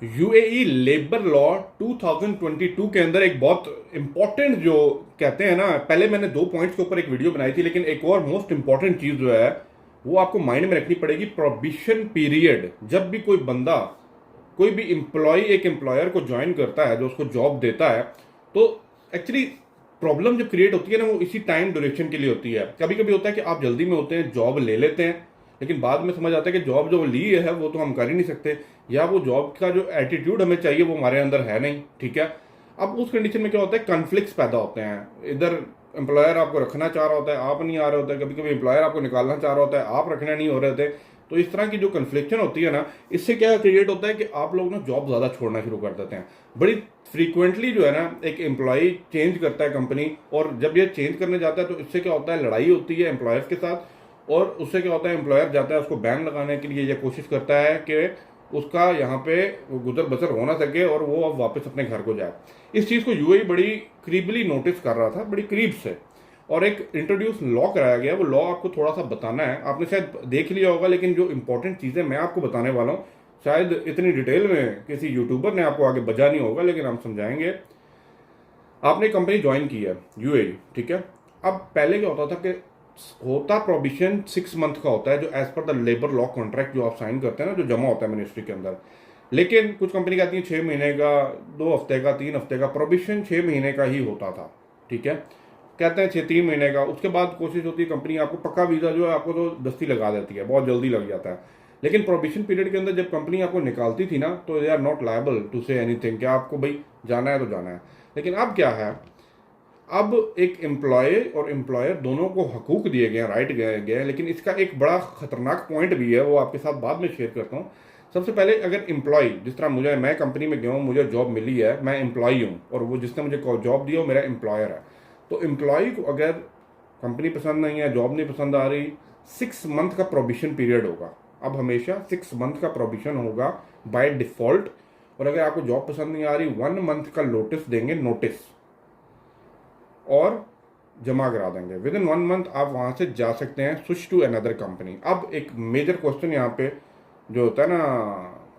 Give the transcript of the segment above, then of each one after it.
UAE labour law 2022 के अंदर एक बहुत इंपॉर्टेंट जो कहते हैं ना, पहले मैंने 2 पॉइंट्स के ऊपर एक वीडियो बनाई थी, लेकिन एक और मोस्ट इंपॉर्टेंट चीज जो है वो आपको माइंड में रखनी पड़ेगी। प्रोबिशन पीरियड, जब भी कोई बंदा, कोई भी एम्प्लॉय एक एम्प्लॉयर को ज्वाइन करता है, जो उसको जॉब देता है, तो एक्चुअली प्रॉब्लम जब क्रिएट होती है ना, वो इसी टाइम ड्यूरेशन के लिए होती है। कभी कभी होता है कि आप जल्दी में होते हैं, जॉब ले लेते हैं, लेकिन बाद में समझ आता है कि जॉब जो ली है वो तो हम कर ही नहीं सकते, या वो जॉब का जो एटीट्यूड हमें चाहिए वो हमारे अंदर है नहीं। ठीक है, अब उस कंडीशन में क्या होता है, कन्फ्लिक्ट्स पैदा होते हैं। इधर एम्प्लॉयर आपको रखना चाह रहा होता है, आप नहीं आ रहे होते, कभी कभी एम्प्लॉयर आपको निकालना चाह रहा होता है, आप रखना नहीं हो रहे थे। तो इस तरह की जो कन्फ्लिक्शन होती है ना, इससे क्या क्रिएट होता है कि आप लोग ना जॉब ज़्यादा छोड़ना शुरू कर देते हैं। बड़ी फ्रीक्वेंटली जो है ना, एक एम्प्लॉय चेंज करता है कंपनी, और जब ये चेंज करने जाता है तो इससे क्या होता है, लड़ाई होती है एम्प्लॉयर्स के साथ, और उससे क्या होता है, एम्प्लॉयर जाता है उसको बैन लगाने के लिए, ये कोशिश करता है कि उसका यहाँ पे गुजर बसर हो ना सके और वो अब वापस अपने घर को जाए। इस चीज़ को यूएई बड़ी करीबली नोटिस कर रहा था, बड़ी करीब से, और एक इंट्रोड्यूस लॉ कराया गया। वो लॉ आपको थोड़ा सा बताना है, आपने शायद देख लिया होगा, लेकिन जो इंपॉर्टेंट चीज़ें मैं आपको बताने वाला हूँ, शायद इतनी डिटेल में किसी यूट्यूबर ने आपको आगे बजा नहीं होगा, लेकिन हम समझाएंगे। आपने कंपनी ज्वाइन की है यूएई, ठीक है। अब पहले क्या होता था कि होता प्रोविजन 6 मंथ का होता है, जो as per the labour law contract जो आप साइन करते हैं ना, जो जमा होता है मिनिस्ट्री के अंदर। लेकिन कुछ कंपनी कहती है 6 महीने का, 2 हफ्ते का, 3 हफ्ते का। प्रोविजन 6 महीने का ही होता था, ठीक है। कहते हैं 3 महीने का, उसके बाद कोशिश होती है कंपनी आपको पक्का वीज़ा जो है आपको तो दस्ती लगा देती है, बहुत जल्दी लग जाता है। लेकिन प्रोविजन पीरियड के अंदर जब कंपनी आपको निकालती थी ना, तो they are not liable to say anything, क्या आपको भाई जाना है तो जाना है। लेकिन अब क्या है, अब एक एम्प्लॉय और एम्प्लॉयर दोनों को हकूक दिए गए हैं, राइट गए गए, लेकिन इसका एक बड़ा खतरनाक पॉइंट भी है, वो आपके साथ बाद में शेयर करता हूँ। सबसे पहले, अगर एम्प्लॉय, जिस तरह मुझे, मैं कंपनी में गया हूँ, मुझे जॉब मिली है, मैं एम्प्लॉय हूँ, और वो जिसने मुझे जॉब दी हो मेरा एम्प्लॉयर है, तो एम्प्लॉय को अगर कंपनी पसंद नहीं है, जॉब नहीं पसंद आ रही, 6 मंथ का प्रोविजन पीरियड होगा। अब हमेशा 6 मंथ का प्रोविजन होगा बाय डिफॉल्ट, और अगर आपको जॉब पसंद नहीं आ रही, 1 मंथ का नोटिस देंगे, नोटिस, और जमा करा देंगे। विद इन 1 मंथ आप वहां से जा सकते हैं, स्विच टू अनदर कंपनी। अब एक मेजर क्वेश्चन यहाँ पे जो होता है ना,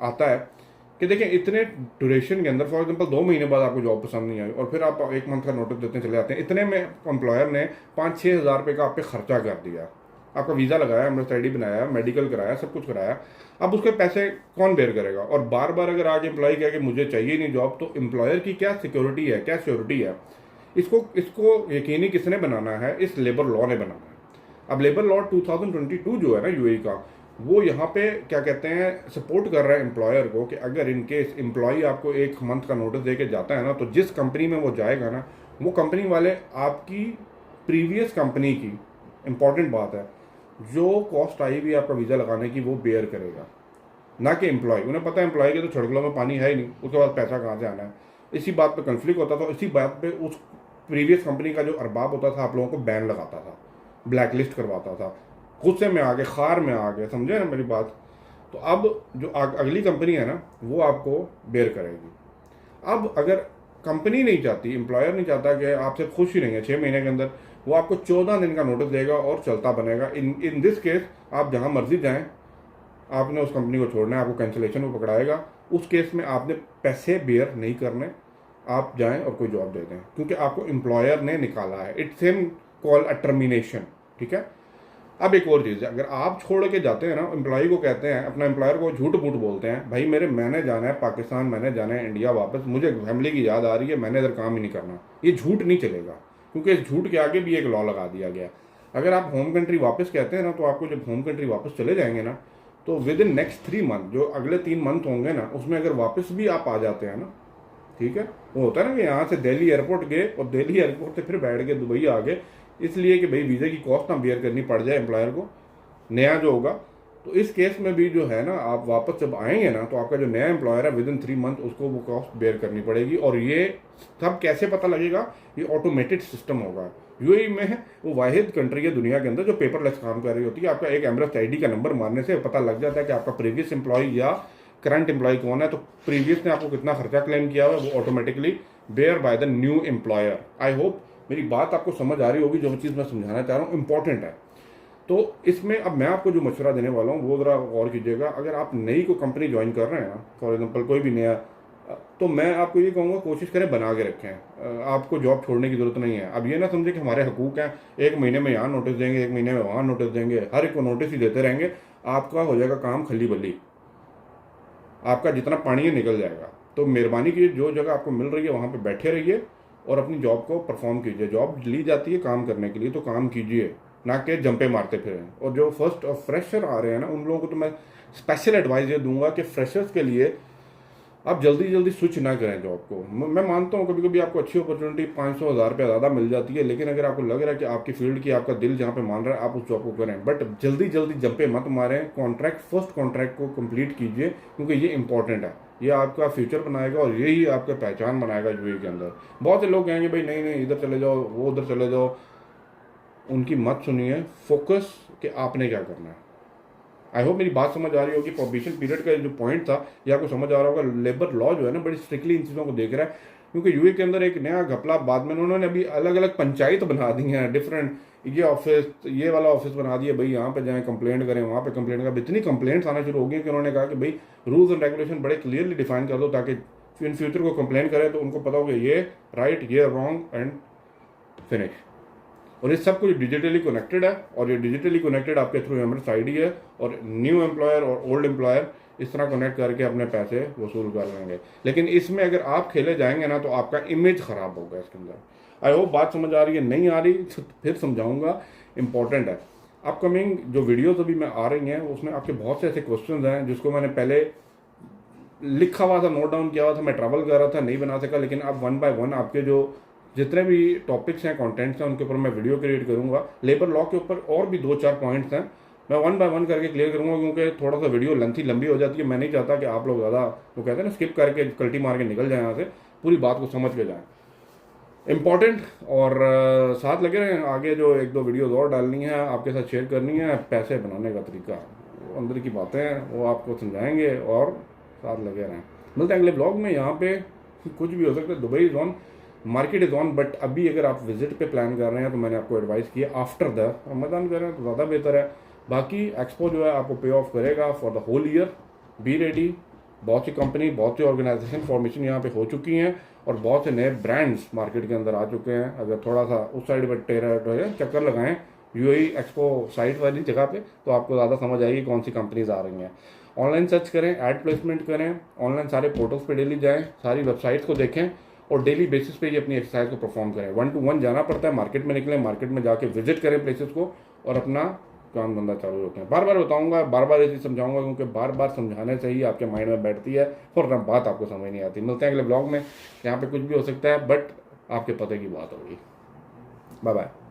आता है कि देखिए, इतने ड्यूरेशन के अंदर, फॉर एग्जांपल 2 महीने बाद आपको जॉब पसंद नहीं आई और फिर आप 1 मंथ का नोटिस देते चले जाते हैं, इतने में एम्प्लॉयर ने 5-6 हज़ार रुपये का आप पे खर्चा कर दिया, आपका वीज़ा लगाया, एमएस आईडी बनाया, मेडिकल कराया, सब कुछ कराया। अब उसके पैसे कौन बेयर करेगा? और बार बार अगर आज एम्प्लॉय कहे कि मुझे चाहिए नहीं जॉब, तो एम्प्लॉयर की क्या सिक्योरिटी है, क्या श्योरिटी है? इसको इसको यकीनी किसने बनाना है? इस लेबर लॉ ने बनाना है। अब लेबर लॉ 2022 जो है ना यूएई का, वो यहाँ पे क्या कहते हैं, सपोर्ट कर रहा है एम्प्लॉयर को कि अगर इनकेस एम्प्लॉय आपको 1 मंथ का नोटिस दे के जाता है ना, तो जिस कंपनी में वो जाएगा ना, वो कंपनी वाले आपकी प्रीवियस कंपनी की, इंपॉर्टेंट बात है, जो कॉस्ट आई हुई आपका वीज़ा लगाने की, वो बेयर करेगा, ना कि एम्प्लॉय। उन्हें पता है एम्प्लॉय के तो छड़कलों में पानी है ही नहीं, उसके बाद पैसा कहाँ से आना है। इसी बात पे कन्फ्लिक्ट होता था, इसी बात पे उस प्रीवियस कंपनी का जो अरबाब होता था, आप लोगों को बैन लगाता था, ब्लैक लिस्ट करवाता था, गुस्से में आ गए, खार में आ गए, समझे ना मेरी बात? तो अब जो अगली कंपनी है ना, वो आपको बेयर करेगी। अब अगर कंपनी नहीं चाहती, एम्प्लॉयर नहीं चाहता कि आपसे खुश ही नहीं है 6 महीने के अंदर, वो आपको 14 दिन का नोटिस देगा और चलता बनेगा। इन दिस केस आप जहाँ मर्जी जाएं, आपने उस कंपनी को छोड़ना है, आपको कैंसिलेशन में पकड़ाएगा। उस केस में आपने पैसे बेयर नहीं करने, आप जाएं और कोई जॉब दे दें, क्योंकि आपको एम्प्लॉयर ने निकाला है। It's same call a termination, ठीक है। अब एक और चीज़ है, अगर आप छोड़ के जाते हैं ना, एम्प्लॉय को कहते हैं, अपना एम्प्लॉयर को झूठ मूठ बोलते हैं, भाई मैंने जाना है पाकिस्तान, मैंने जाना है इंडिया वापस, मुझे फैमिली की याद आ रही है, मैंने इधर काम ही नहीं करना, ये झूठ नहीं चलेगा, क्योंकि इस झूठ के आगे भी एक लॉ लगा दिया गया। अगर आप होम कंट्री वापस कहते हैं ना, तो आपको जब होम कंट्री वापस चले जाएंगे ना, तो विद इन नेक्स्ट 3 मंथ, जो अगले 3 मंथ होंगे ना, उसमें अगर वापस भी आप आ जाते हैं ना, ठीक है, वो होता है ना कि यहाँ से दिल्ली एयरपोर्ट गए और दिल्ली एयरपोर्ट से फिर बैठ के दुबई आ गए, इसलिए कि भाई वीज़े की कॉस्ट ना बेयर करनी पड़ जाए एम्प्लॉयर को, नया जो होगा। तो इस केस में भी जो है ना, आप वापस जब आएंगे ना, तो आपका जो नया एम्प्लॉयर है, विद इन 3 मंथ उसको वो कॉस्ट बेयर करनी पड़ेगी। और ये सब कैसे पता लगेगा? ये ऑटोमेटेड सिस्टम होगा। यूएई में वो वाहिद कंट्री है दुनिया के अंदर जो पेपरलेस काम कर रही होती है। आपका एक एमरेस्ट आईडी का नंबर मारने से पता लग जाता है कि आपका प्रीवियस एम्प्लॉय या करंट एम्प्लॉय कौन है, तो प्रीवियस ने आपको कितना खर्चा क्लेम किया हुआ है, वो automatically bear by the new employer. I hope मेरी बात आपको समझ आ रही होगी, जो चीज़ मैं समझाना चाह रहा हूँ इंपॉर्टेंट है। तो इसमें अब मैं आपको जो मशवरा देने वाला हूँ वो ज़रा गौर कीजिएगा। अगर आप नई को कंपनी ज्वाइन कर रहे हैं ना, फॉर एग्जांपल कोई भी नया, तो मैं आपको ये कहूँगा कोशिश करें बना के रखें। आपको जॉब छोड़ने की ज़रूरत नहीं है। अब ये ना समझे कि हमारे हकूक़ हैं, एक महीने में यहाँ नोटिस देंगे, एक महीने में वहाँ नोटिस देंगे, हर एक को नोटिस ही देते रहेंगे, आपका हो जाएगा काम खली बल्ली, आपका जितना पानी है निकल जाएगा। तो मेहरबानी कीजिए, जो जगह आपको मिल रही है वहाँ पे बैठे रहिए और अपनी जॉब को परफॉर्म कीजिए। जॉब ली जाती है काम करने के लिए, तो काम कीजिए, ना कि जंपे मारते फिरें। और जो फर्स्ट फ्रेशर आ रहे हैं ना, उन लोगों को तो मैं स्पेशल एडवाइस ये दूंगा कि फ्रेशर्स के लिए आप जल्दी जल्दी स्विच ना करें जॉब को। मैं मानता हूँ कभी कभी आपको अच्छी अपॉर्चुनिटी 500-1000 रुपये ज़्यादा मिल जाती है, लेकिन अगर आपको लग रहा है कि आपकी फील्ड की आपका दिल जहाँ पे मान रहा है, आप उस जॉब को करें। बट जल्दी जल्दी जंपे मत मारें, कॉन्ट्रैक्ट फर्स्ट कॉन्ट्रैक्ट को कंप्लीट कीजिए, क्योंकि ये इंपॉर्टेंट है। ये आपका फ्यूचर बनाएगा और यही आपका पहचान बनाएगा यूएई के अंदर। बहुत से लोग कहेंगे भाई नहीं नहीं इधर चले जाओ, वो उधर चले जाओ, उनकी मत सुनिए, फोकस कि आपने क्या करना है। आई होप मेरी बात समझ आ रही होगी। प्रोबेशन पीरियड का जो पॉइंट था ये आपको समझ आ रहा होगा। लेबर लॉ जो है ना बड़ी स्ट्रिक्टली इन चीज़ों को देख रहा है, क्योंकि यूए के अंदर एक नया घपला बाद में उन्होंने अभी अलग अलग पंचायत बना दी हैं, डिफरेंट, ये ऑफिस, ये वाला ऑफिस बना दिया, भाई यहाँ पे जाएं कंप्लेंट करें, वहाँ पे कंप्लेंट करें। इतनी कंप्लेंट्स आना शुरू हो गई कि उन्होंने कहा कि भाई रूल्स एंड रेगुलेशन बड़े क्लियरली डिफाइन कर दो, ताकि इन फ्यूचर को कंप्लेंट करें तो उनको पता हो कि ये राइट, ये रॉन्ग एंड फिनिश। और ये सब कुछ डिजिटली कनेक्टेड है, और ये डिजिटली कनेक्टेड आपके थ्रू एमएस आईडी है, और न्यू एम्प्लॉयर और ओल्ड एम्प्लॉयर इस तरह कनेक्ट करके अपने पैसे वसूल कर लेंगे। लेकिन इसमें अगर आप खेले जाएंगे ना तो आपका इमेज खराब होगा इसके अंदर। आई होप बात समझ आ रही है, नहीं आ रही तो फिर समझाऊंगा, इंपॉर्टेंट है। अपकमिंग जो वीडियोस अभी मैं आ रही हैं उसमें आपके बहुत से ऐसे क्वेश्चंस हैं जिसको मैंने पहले लिखा हुआ था, नोट डाउन किया हुआ था, मैं ट्रैवल कर रहा था, नहीं बना सका, लेकिन अब 1 बाय 1 आपके जो जितने भी टॉपिक्स हैं, कंटेंट्स हैं, उनके ऊपर मैं वीडियो क्रिएट करूंगा। लेबर लॉ के ऊपर और भी 2-4 पॉइंट्स हैं, मैं 1 बाय 1 करके क्लियर करूंगा, क्योंकि थोड़ा सा वीडियो लंबी हो जाती है। मैं नहीं चाहता कि आप लोग ज़्यादा, वो कहते हैं ना, स्किप करके कल्टी मार के निकल जाए यहाँ से, पूरी बात को समझ के जाएँ। इम्पॉर्टेंट, और साथ लगे रहें। आगे जो 1-2 वीडियोज़ और डालनी है, आपके साथ शेयर करनी है, पैसे बनाने का तरीका, वो अंदर की बातें हैं, वो आपको समझाएंगे, और साथ लगे रहें। मिलते हैं अगले ब्लॉग में। यहाँ पे कुछ भी हो सकता है, Dubai is on, market is on, but अभी अगर आप विजिट पे प्लान कर रहे हैं तो मैंने आपको एडवाइस किया आफ्टर द रमज़ान करें तो ज़्यादा बेहतर है। बाकी एक्सपो जो है आपको पे ऑफ करेगा for the whole year, be ready. बहुत सी कंपनी, बहुत सी ऑर्गेनाइजेशन फॉर्मेशन यहाँ पे हो चुकी हैं, और बहुत से नए ब्रांड्स मार्केट के अंदर आ चुके हैं। अगर थोड़ा सा उस साइड पर चक्कर लगाएं यूएई एक्सपो साइट वाली जगह पे, तो आपको ज़्यादा समझ आएगी कौन सी कंपनीज आ रही हैं। ऑनलाइन सर्च करें, एड प्लेसमेंट करें, ऑनलाइन सारे पोर्टल्स पे डेली जाएं, सारी वेबसाइट्स को देखें, और डेली बेसिस पे ये अपनी एक्सरसाइज को परफॉर्म करें। 1 to 1 जाना पड़ता है, मार्केट में निकलें, मार्केट में जाके विजिट करें प्लेसेस को, और अपना काम धंधा चालू रखें। बार बार बताऊंगा, बार बार ये चीज़ समझाऊंगा, क्योंकि बार बार समझाने से ही आपके माइंड में बैठती है और ना बात आपको समझ नहीं आती। मिलते हैं अगले ब्लॉग में, यहाँ पे कुछ भी हो सकता है, बट आपके पते की बात होगी। Bye bye.